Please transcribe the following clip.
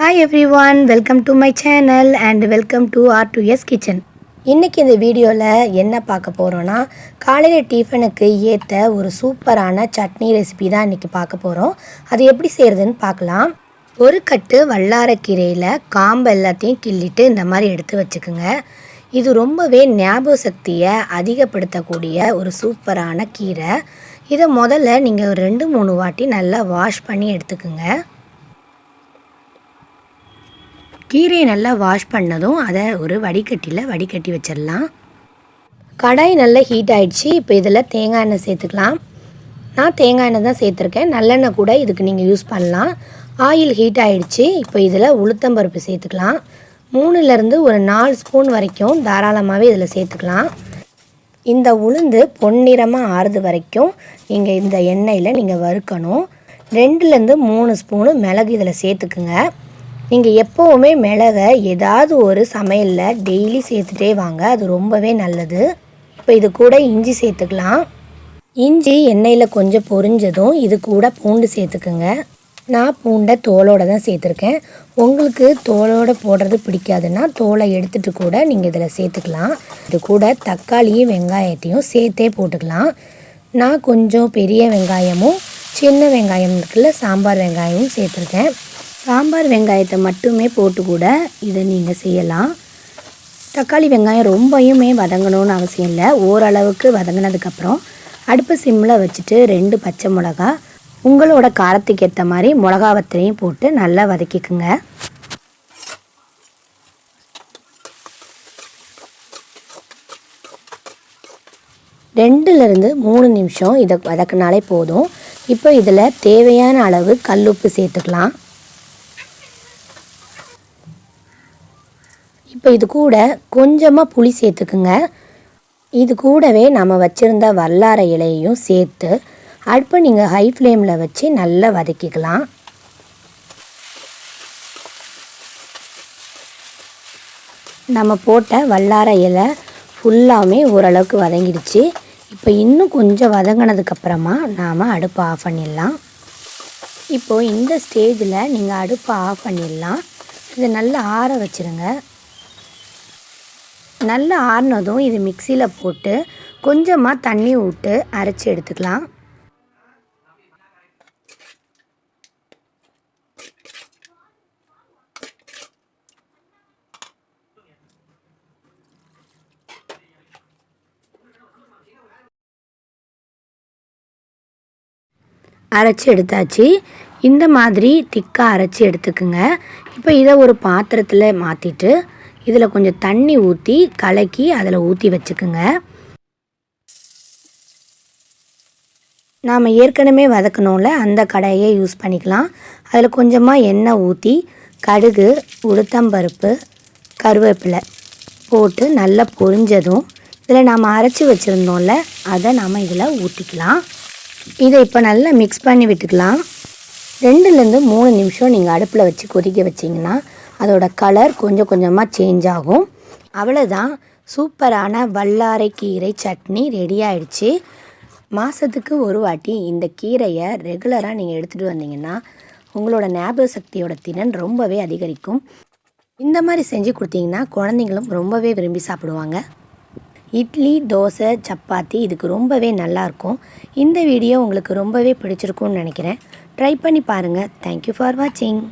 Hi everyone, welcome to my channel and welcome to R2S Kitchen. இன்றைக்கி இந்த வீடியோவில் என்ன பார்க்க போகிறோன்னா, காலையில் டிஃபனுக்கு ஏற்ற ஒரு சூப்பரான சட்னி ரெசிபி தான் இன்றைக்கி பார்க்க போகிறோம். அது எப்படி செய்கிறதுன்னு பார்க்கலாம். ஒரு கட்டு வல்லாரக்கீரையில் காம்பு எல்லாத்தையும் கிள்ளிட்டு இந்த மாதிரி எடுத்து வச்சுக்குங்க. இது ரொம்பவே ஞாபக சக்தியை அதிகப்படுத்தக்கூடிய ஒரு சூப்பரான கீரை. இதை முதல்ல நீங்கள் 2-3 வாட்டி நல்லா வாஷ் பண்ணி எடுத்துக்குங்க. கீரையை நல்லா வாஷ் பண்ணதும் அதை ஒரு வடிகட்டியில் வடிகட்டி வச்சிடலாம். கடாய் நல்லா ஹீட் ஆகிடுச்சு. இப்போ இதில் தேங்காய் எண்ணெய் சேர்த்துக்கலாம். நான் தேங்காய் எண்ணெய் தான் சேர்த்துருக்கேன். நல்லெண்ணெய் கூட இதுக்கு நீங்கள் யூஸ் பண்ணலாம். ஆயில் ஹீட் ஆகிடுச்சு. இப்போ இதில் உளுத்தம்பருப்பு சேர்த்துக்கலாம். 3லேருந்து ஒரு 4 ஸ்பூன் வரைக்கும் தாராளமாகவே இதில் சேர்த்துக்கலாம். இந்த உளுந்து பொன்னிறமாக ஆறுது வரைக்கும் நீங்கள் இந்த எண்ணெயில் நீங்கள் வறுக்கணும். 2லேருந்து 3 ஸ்பூனு மிளகு இதில் சேர்த்துக்குங்க. நீங்கள் எப்போவுமே மிளகை ஏதாவது ஒரு சமையலில் டெய்லி சேர்த்துட்டே வாங்க, அது ரொம்பவே நல்லது. இப்போ இது கூட இஞ்சி சேர்த்துக்கலாம். இஞ்சி எண்ணெயில் கொஞ்சம் பொரிஞ்சதும் இது கூட பூண்டு சேர்த்துக்குங்க. நான் பூண்டை தோலோடு தான் சேர்த்துருக்கேன். உங்களுக்கு தோலோடு போடுறது பிடிக்காதுன்னா தோலை எடுத்துகிட்டு கூட நீங்கள் இதில் சேர்த்துக்கலாம். இது கூட தக்காளியும் வெங்காயத்தையும் சேர்த்தே போட்டுக்கலாம். நான் கொஞ்சம் பெரிய வெங்காயமும் சின்ன வெங்காயம் இருக்குல்ல, சாம்பார் வெங்காயமும் சேர்த்துருக்கேன். சாம்பார் வெங்காயத்தை மட்டுமே போட்டு கூட இதை நீங்கள் செய்யலாம். தக்காளி வெங்காயம் ரொம்பவுமே வதங்கணும்னு அவசியம் இல்லை. ஓரளவுக்கு வதங்கினதுக்கப்புறம் அடுப்பு சிம்மில் வச்சுட்டு 2 பச்சை மிளகா, உங்களோட காரத்துக்கு ஏற்ற மாதிரி மிளகாவத்தையும் போட்டு நல்லா வதக்கிக்குங்க. ரெண்டுலேருந்து 3 நிமிஷம் இதை வதக்கினாலே போதும். இப்போ இதில் தேவையான அளவு கல்லுப்பு சேர்த்துக்கலாம். இப்போ இது கூட கொஞ்சமாக புளி சேர்த்துக்குங்க. இது கூடவே நம்ம வச்சுருந்த வல்லார இலையையும் சேர்த்து அடுப்பை நீங்கள் ஹை ஃப்ளேமில் வச்சு நல்லா வதக்கிக்கலாம். நம்ம போட்ட வல்லார இலை ஃபுல்லாமே ஓரளவுக்கு வதங்கிடுச்சு. இப்போ இன்னும் கொஞ்சம் வதங்கினதுக்கப்புறமா நாம் அடுப்பை ஆஃப் பண்ணிடலாம். இப்போது இந்த ஸ்டேஜில் நீங்கள் அடுப்பை ஆஃப் பண்ணிடலாம். இதை நல்லா ஆற வச்சுருங்க. நல்லா ஆறினதும் இது மிக்சியில் போட்டு கொஞ்சமாக தண்ணி விட்டு அரைச்சி எடுத்துக்கலாம். அரைச்சி எடுத்தாச்சு. இந்த மாதிரி திக்காக அரைச்சி எடுத்துக்குங்க. இப்போ இதை ஒரு பாத்திரத்தில் மாற்றிட்டு இதில் கொஞ்சம் தண்ணி ஊற்றி கலக்கி அதில் ஊற்றி வச்சுக்குங்க. நாம் ஏற்கனவே வதக்கணும்ல, அந்த கடாயை யூஸ் பண்ணிக்கலாம். அதில் கொஞ்சமாக எண்ணெய் ஊற்றி கடுகு, உளுத்தம்பருப்பு, கருவேப்பிலை போட்டு நல்லா பொரிஞ்சதும் இதில் நாம் அரைச்சி வச்சுருந்தோம்ல, அதை நாம் இதில் ஊற்றிக்கலாம். இதை இப்போ நல்லா மிக்ஸ் பண்ணி விட்டுக்கலாம். 2லேருந்து 3 நிமிஷம் நீங்கள் அடுப்பில் வச்சு கொதிக்க வச்சிங்கன்னா அதோட கலர் கொஞ்சம் கொஞ்சமாக சேஞ்ச் ஆகும். அவ்வளோதான், சூப்பரான வல்லாரைக்கீரை சட்னி ரெடி ஆகிடுச்சு. மாதத்துக்கு ஒரு வாட்டி இந்த கீரையை ரெகுலராக நீங்கள் எடுத்துகிட்டு வந்தீங்கன்னா உங்களோட ஞாபக சக்தியோட திறன் ரொம்பவே அதிகரிக்கும். இந்த மாதிரி செஞ்சு கொடுத்தீங்கன்னா குழந்தைங்களும் ரொம்பவே விரும்பி சாப்பிடுவாங்க. இட்லி, தோசை, சப்பாத்தி இதுக்கு ரொம்பவே நல்லாயிருக்கும். இந்த வீடியோ உங்களுக்கு ரொம்பவே பிடிச்சிருக்கும்னு நினைக்கிறேன். ட்ரை பண்ணி பாருங்கள். தேங்க்யூ ஃபார் வாட்சிங்.